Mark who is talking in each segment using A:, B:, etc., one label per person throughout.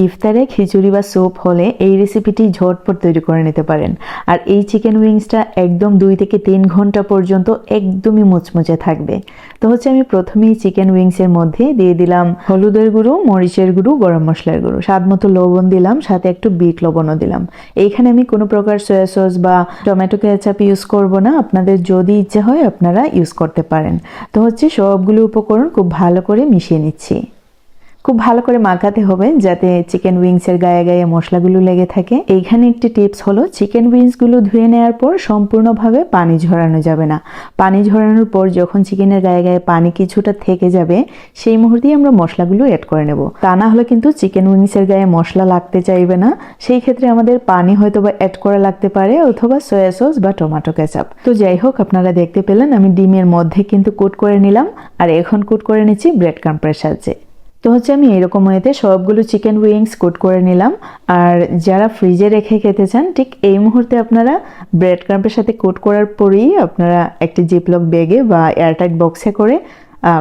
A: ইফতারে খিচুড়ি বা স্যুপ হলে এই রেসিপিটি ঝটপট তৈরি করে নিতে পারেন। আর এই চিকেন উইংসটা একদম 2 থেকে 3 ঘন্টা পর্যন্ত একদমই মুচমুচে থাকবে। তো আমি প্রথমেই চিকেন উইংসের মধ্যে দিয়ে দিলাম হলুদের গুঁড়ো, মরিচের গুঁড়ো, গরম মশলার গুঁড়ো, স্বাদ মতো লবণ দিলাম, সাথে একটু বিট লবণও দিলাম। এইখানে আমি কোনো প্রকার সয়া সস বা টমেটো কেচাপ ইউজ করব না, আপনাদের যদি ইচ্ছে হয় আপনারা ইউজ করতে পারেন। তো সবগুলো উপকরণ খুব ভালো করে মিশিয়ে নিচ্ছি। খুব ভালো করে মাখাতে হবে যাতে চিকেন উইংসের গায়ে গায়ে মশলাগুলো লেগে থাকে। এইখানে একটি টিপস হলো, চিকেন উইংসগুলো ধুয়ে নেওয়ার পর সম্পূর্ণভাবে পানি ঝরানো যাবে না। পানি ঝরানোর পর যখন চিকেনের গায়ে গায়ে পানি কিছুটা থেকে যাবে, সেই মুহূর্তেই আমরা মশলাগুলো অ্যাড করে নেব। তা না হলে কিন্তু চিকেন উইংসের গায়ে মশলা লাগতে চাইবে না। সেই ক্ষেত্রে আমাদের পানি হয়তো বা অ্যাড করা লাগতে পারে, অথবা সয়া সস বা টমেটো কেচাপ। তো যাই হোক, আপনারা দেখতে পেলেন আমি ডিমের মধ্যে কিন্তু কোট করে নিলাম, আর এখন কোট করে নিচ্ছি ব্রেড ক্রাম্পের সাহায্যে। তো আমি এরকম ওয়েতে সবগুলো চিকেন উইংস কোট করে নিলাম। আর যারা ফ্রিজে রেখে খেতে চান, ঠিক এই মুহূর্তে আপনারা ব্রেড ক্রাম্পের সাথে কোট করার পরেই আপনারা একটি জিপলক ব্যাগে বা এয়ারটাইট বক্সে করে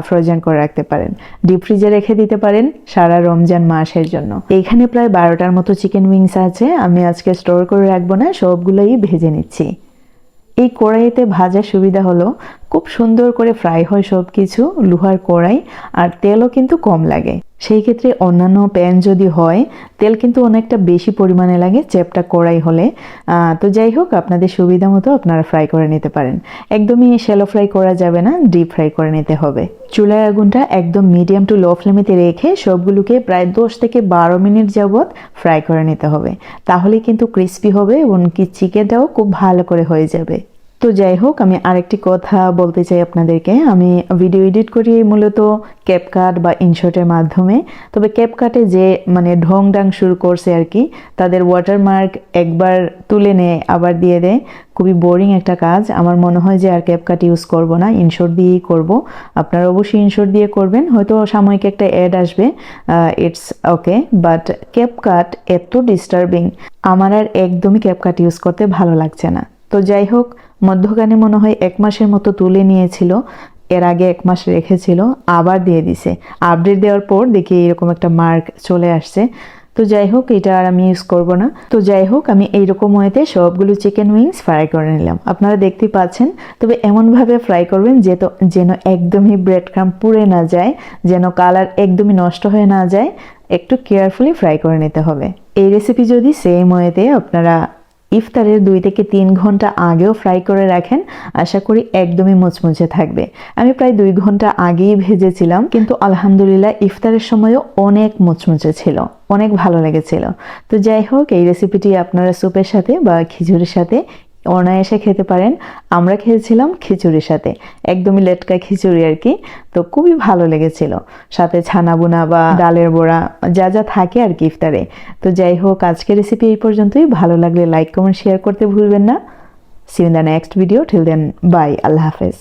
A: ফ্রোজেন করে রাখতে পারেন। ডিপ ফ্রিজে রেখে দিতে পারেন সারা রমজান মাসের জন্য। এইখানে প্রায় 12টার মতো চিকেন উইংস আছে, আমি আজকে স্টোর করে রাখবো না, সবগুলোই ভেজে নিচ্ছি। এই কড়াইতে ভাজার সুবিধা হলো খুব সুন্দর করে ফ্রাই হয় সব কিছু, লোহার কড়াই, আর তেলও কিন্তু কম লাগে। সেই ক্ষেত্রে অন্যান্য প্যান যদি হয়, তেল কিন্তু অনেকটা বেশি পরিমাণে লাগে চ্যাপ্টা কড়াই হলে। তো যাই হোক, আপনাদের সুবিধা মতো আপনারা ফ্রাই করে নিতে পারেন। একদমই শ্যালো ফ্রাই করা যাবে না, ডিপ ফ্রাই করে নিতে হবে। চুলার আগুনটা একদম মিডিয়াম টু লো ফ্লেমেতে রেখে সবগুলোকে প্রায় 10 থেকে 12 মিনিট যাবৎ ফ্রাই করে নিতে হবে। তাহলে কিন্তু ক্রিস্পি হবে এবং কি চিকেনটাও খুব ভালো করে হয়ে যাবে। তো যাই হোক, আমি আরেকটি কথা বলতে চাই আপনাদেরকে। আমি ভিডিও এডিট করি মূলত ক্যাপকাট বা ইনশটের মাধ্যমে। তবে ক্যাপকাটে যে ঢং ডাং শুরু করছে আর কি, তাদের ওয়াটারমার্ক একবার তুলে নেয় আবার দিয়ে দেয়, খুবই বোরিং একটা কাজ। আমার মনে হয় যে আর ক্যাপকাট ইউজ করব না, ইনশট দিয়েই করব। আপনারা অবশ্যই ইনশট দিয়ে করবেন, হয়তো সাময়িক একটা অ্যাড আসবে, ইটস ওকে। বাট ক্যাপকাট এত ডিস্টার্বিং, আমার আর একদমই ক্যাপকাট ইউজ করতে ভালো লাগছে না। তো যাই হোক, মধ্যখানে মনে হয় 1 মাসের মতো তুলে নিয়েছিল, এর আগে 1 মাস রেখেছিল, আবার দিয়ে দিছে। আপডেট দেওয়ার পর দেখি এরকম একটা মার্ক চলে আসছে। তো যাই হোক, এটা আর আমি ইউজ করব না। তো যাই হোক, আমি এইরকম ওয়েতে সবগুলো চিকেন উইংস ফ্রাই করে নিলাম, আপনারা দেখতে পাচ্ছেন। তবে এমনভাবে ফ্রাই করবেন যেন একদমই ব্রেড ক্রাম্প পুড়ে না যায়, যেন কালার একদমই নষ্ট হয়ে না যায়। একটু কেয়ারফুলি ফ্রাই করে নিতে হবে। এই রেসিপি যদি সেম ওয়েতে আপনারা ইফতারের 2 থেকে 3 ঘন্টা আগেও ফ্রাই করে রাখেন, আশা করি একদমই মুচমুচে থাকবে। আমি প্রায় 2 ঘন্টা আগেই ভেজেছিলাম, কিন্তু আলহামদুলিল্লাহ ইফতারের সময়ও অনেক মুচমুচে ছিল, অনেক ভালো লেগেছিল। তো যাই হোক, এই রেসিপিটি আপনারা স্যুপের সাথে বা খিচুড়ির সাথে অনায়াসে খেতে পারেন। আমরা খেয়েছিলাম খিচুড়ির সাথে, একদমই লেটকা খিচুড়ি আর কি। তো খুবই ভালো লেগেছিল, সাথে ছানা বুনা বা ডালের বড়া যা যা থাকে আর কি ইফতারে। তো যাই হোক, আজকের রেসিপি এই পর্যন্তই। ভালো লাগলে লাইক কমেন্ট শেয়ার করতে ভুলবেন না। See you in the next video. Till then, bye, আল্লাহ হাফেজ।